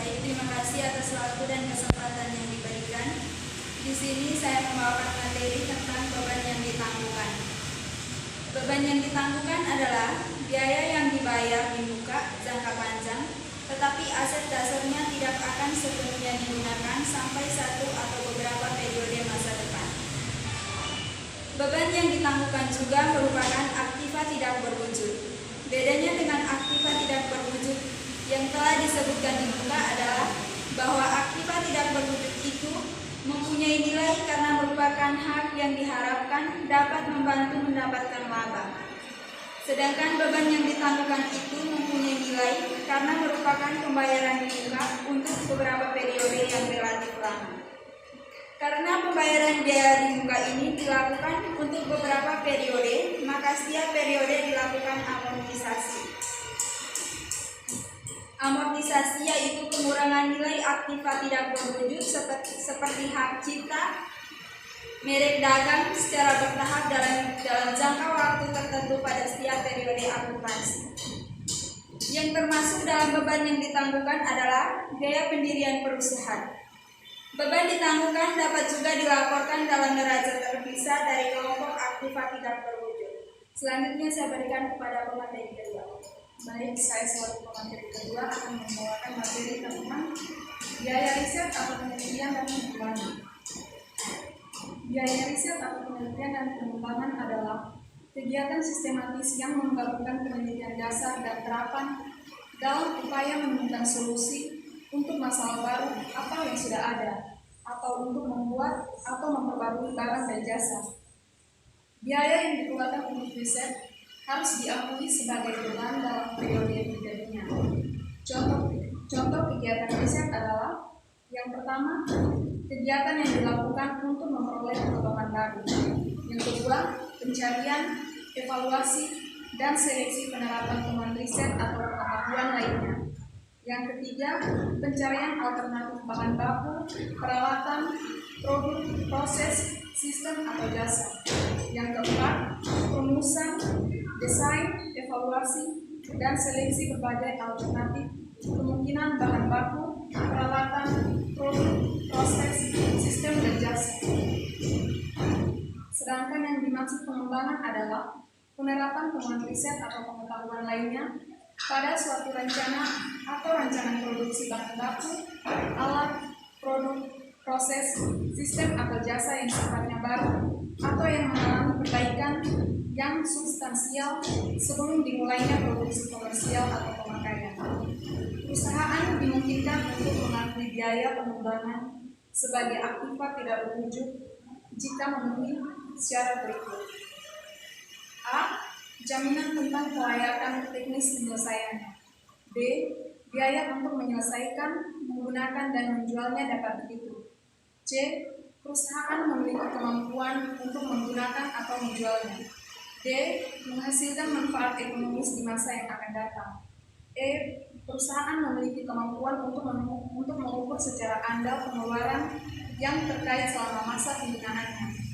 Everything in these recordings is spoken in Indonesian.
Baik, terima kasih atas waktu dan kesempatan yang diberikan. Di sini saya membawakan materi tentang beban yang ditangguhkan. Beban yang ditangguhkan adalah biaya yang dibayar di muka jangka panjang, tetapi aset dasarnya tidak akan sepenuhnya digunakan sampai satu atau beberapa periode masa depan. Beban yang ditangguhkan juga merupakan aktiva tidak berwujud. Bedanya dengan aktiva tidak berwujud yang telah disebutkan di muka adalah bahwa aktiva tidak berwujud itu mempunyai nilai karena merupakan hak yang diharapkan dapat membantu mendapatkan laba. Sedangkan beban yang ditangguhkan itu mempunyai nilai karena merupakan pembayaran di muka untuk beberapa periode yang relatif lama. Karena pembayaran biaya di muka ini dilakukan untuk beberapa periode, maka setiap periode dilakukan amortisasi. Amortisasi yaitu pengurangan nilai aktiva tidak berwujud seperti hak cipta, merek dagang secara bertahap dalam jangka waktu tertentu pada setiap periode akuntansi. Yang termasuk dalam beban yang ditangguhkan adalah biaya pendirian perusahaan. Beban ditangguhkan dapat juga dilaporkan dalam neraca terpisah dari kelompok aktiva tidak berwujud. Selanjutnya saya berikan kepada pemateri kedua. Baik, saya selaku pemateri kedua akan membawakan materi tentang biaya riset atau penelitian dan pengembangan. Biaya riset atau penelitian dan pengembangan adalah kegiatan sistematis yang menggabungkan penelitian dasar dan terapan dalam upaya menemukan solusi untuk masalah baru atau yang sudah ada, atau untuk membuat atau memperbarui barang dan jasa. Biaya yang dikeluarkan untuk riset harus diakui sebagai beban dalam periode terjadinya. Contoh kegiatan riset adalah yang pertama, kegiatan yang dilakukan untuk memperoleh pengetahuan baru. Yang kedua, pencarian, evaluasi, dan seleksi penerapan temuan riset atau pengetahuan lainnya. Yang ketiga, pencarian alternatif bahan baku, peralatan, produk, proses, sistem atau jasa. Yang keempat, rumusan, desain, evaluasi, dan seleksi berbagai alternatif kemungkinan bahan baku, peralatan, produk, proses, sistem, dan jasa. Sedangkan yang dimaksud pengembangan adalah penerapan temuan riset atau pengetahuan lainnya pada suatu rencana atau rancangan produksi bahan baku, alat, produk, proses, sistem atau jasa yang sifatnya baru atau yang mengalami perbaikan yang substansial sebelum dimulainya produksi komersial atau pemakaian. Perusahaan dimungkinkan untuk mengakui biaya pengembangan sebagai aktiva tidak berwujud jika memenuhi syarat berikut. A. Jaminan tentang kelayakan teknis penyelesaiannya. B. Biaya untuk menyelesaikan, menggunakan, dan menjualnya dapat dihitung. C. Perusahaan memiliki kemampuan untuk menggunakan atau menjualnya. D. Menghasilkan manfaat ekonomis di masa yang akan datang. E. Perusahaan memiliki kemampuan untuk mengukur secara andal pengeluaran yang terkait selama masa penggunaannya.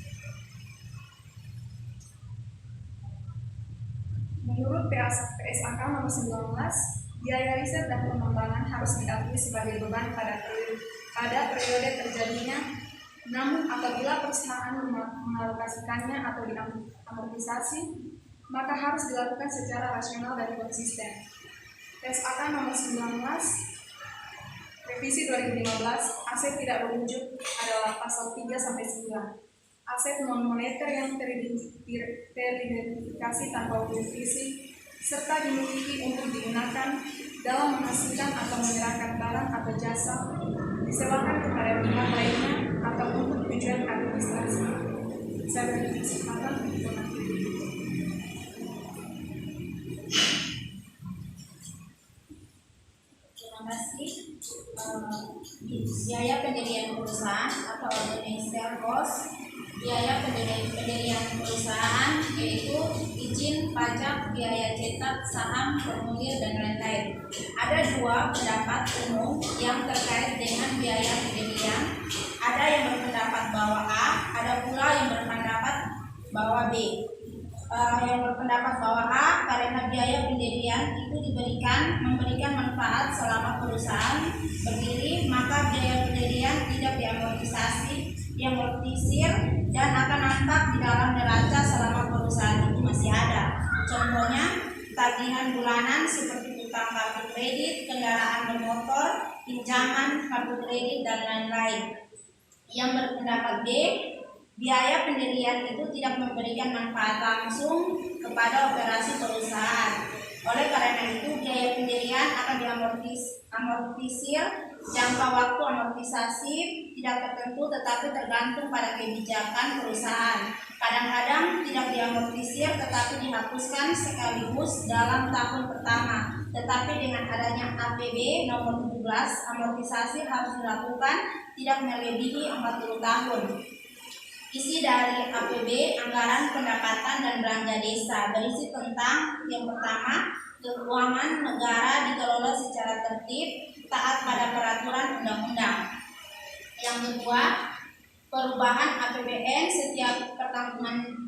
Menurut PSAK nomor 19, biaya riset dan pengembangan harus diakui sebagai beban pada periode terjadinya, namun apabila perusahaan mengalokasikannya atau diamortisasi, maka harus dilakukan secara rasional dan konsisten. PSAK nomor 19, revisi 2015, aset tidak berwujud adalah pasal 3-9. Aset non-moneter yang teridentifikasi tanpa wujud fisik serta dimiliki untuk digunakan dalam menghasilkan atau menyerahkan barang atau jasa, disewakan kepada pihak lainnya atau untuk tujuan administrasi. Saya beri kesempatan untuk nanti. Terima kasih. Biaya pendirian perusahaan atau organizational cost. Biaya pendirian perusahaan yaitu izin, pajak, biaya cetak, saham, formulir, dan lain-lain. Ada dua pendapat umum yang terkait dengan biaya pendirian. Ada yang berpendapat bahwa A, ada pula yang berpendapat bahwa B. Yang berpendapat bahwa A, karena biaya pendirian itu memberikan manfaat selama perusahaan berdiri, maka biaya pendirian tidak diamortisir dan akan nampak di dalam neraca selama perusahaan itu masih ada. Contohnya, tagihan bulanan seperti utang kartu kredit, kendaraan bermotor, pinjaman kartu kredit, dan lain-lain. Yang berpendapat B, biaya pendirian itu tidak memberikan manfaat langsung kepada operasi perusahaan. Oleh karena itu, biaya pendirian akan diamortisir. Jangka waktu amortisasi tidak tertentu tetapi tergantung pada kebijakan perusahaan. Kadang-kadang tidak diamortisir tetapi dihapuskan sekaligus dalam tahun pertama. Tetapi dengan adanya APB nomor 17, amortisasi harus dilakukan tidak melebihi 40 tahun. Isi dari APB, anggaran pendapatan dan belanja desa, berisi tentang yang pertama, keuangan negara dikelola secara tertib, taat pada peraturan undang-undang. Yang kedua, perubahan APBN setiap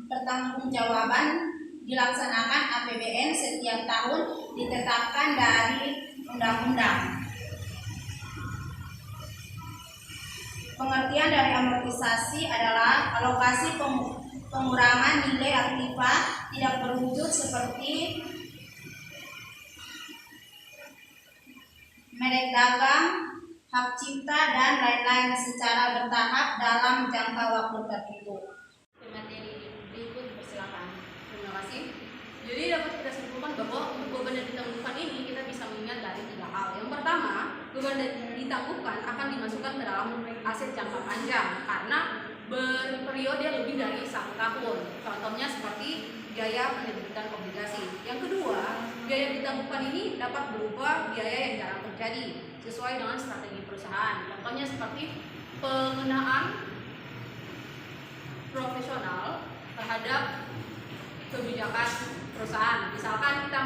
pertanggungjawaban dilaksanakan APBN setiap tahun ditetapkan dari undang-undang. Pengertian dari amortisasi adalah alokasi pengurangan nilai aktiva tidak berwujud seperti merek dagang, hak cipta, dan lain-lain secara bertahap dalam jangka waktu tertentu. Materi berikut, persilakan. Terima kasih. Jadi dapat kita simpulkan bahwa untuk beban yang ditangguhkan ini kita bisa mengingat dari 3 hal. Yang pertama, beban yang ditangguhkan akan dimasukkan ke dalam aset jangka panjang karena berperiode lebih dari 1 tahun. Contohnya seperti biaya penerbitan obligasi. Yang kedua, biaya yang ditangguhkan ini dapat berupa biaya yang jarang terjadi sesuai dengan strategi perusahaan. Contohnya seperti pengenaan profesional terhadap kebijakan perusahaan. Misalkan kita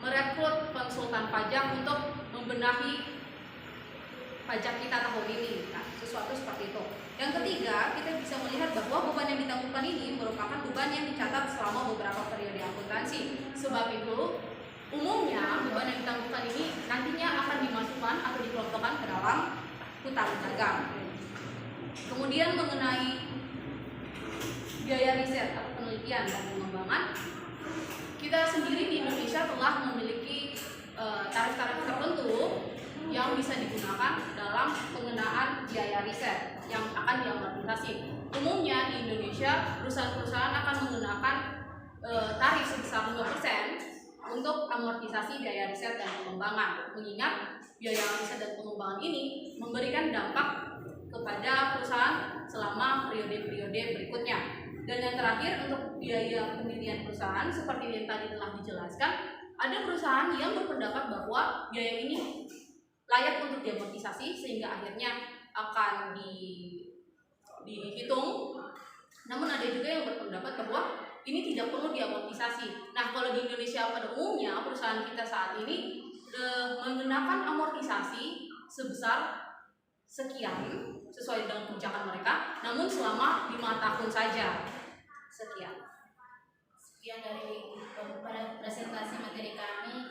merekrut konsultan pajak untuk membenahi pajak kita tahun ini, nah, sesuatu seperti itu. Yang ketiga, kita bisa melihat bahwa beban yang ditangguhkan ini merupakan beban yang dicatat selama beberapa periode akuntansi. Sebab itu, umumnya beban yang ditangguhkan ini nantinya akan dimasukkan atau dikelompokkan ke dalam hutang dagang. Kemudian mengenai biaya riset atau penelitian dan pengembangan, kita sendiri di Indonesia telah memiliki tarif-tarif tertentu yang bisa digunakan dalam pengenaan biaya riset yang akan diamortisasi. Umumnya di Indonesia perusahaan-perusahaan akan menggunakan tarif sebesar 5% untuk amortisasi biaya riset dan pengembangan. Mengingat biaya riset dan pengembangan ini memberikan dampak kepada perusahaan selama periode-periode berikutnya. Dan yang terakhir, untuk biaya pendirian perusahaan seperti yang tadi telah dijelaskan, ada perusahaan yang berpendapat bahwa biaya ini layak untuk diamortisasi sehingga akhirnya akan dihitung. Namun ada juga yang berpendapat bahwa ini tidak perlu diamortisasi. Nah, kalau di Indonesia pada umumnya perusahaan kita saat ini menggunakan amortisasi sebesar sekian sesuai dengan kebijakan mereka, namun selama 5 tahun saja. Sekian dari presentasi materi kami.